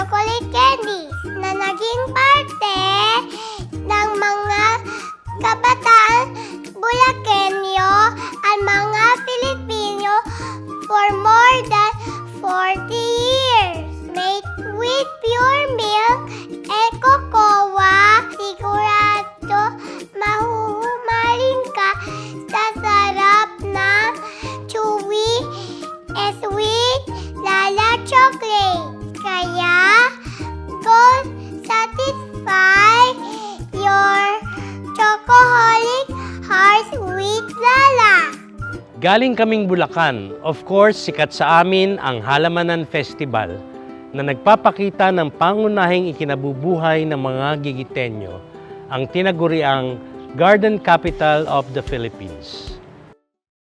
chocolate candy na naging parte ng mga kabataan Bulakenyo at mga Pilipino for more than 40 years. Made with pure milk and cocoa, sigurado mahuhumaling ka sa sarap ng chewy and sweet Lala chocolate. Kaya, go satisfy your chocoholic heart with Lala. Galing kaming Bulacan. Of course, sikat sa amin ang Halamanan Festival na nagpapakita ng pangunahing ikinabubuhay ng mga Gigiteño, ang tinaguriang Garden Capital of the Philippines.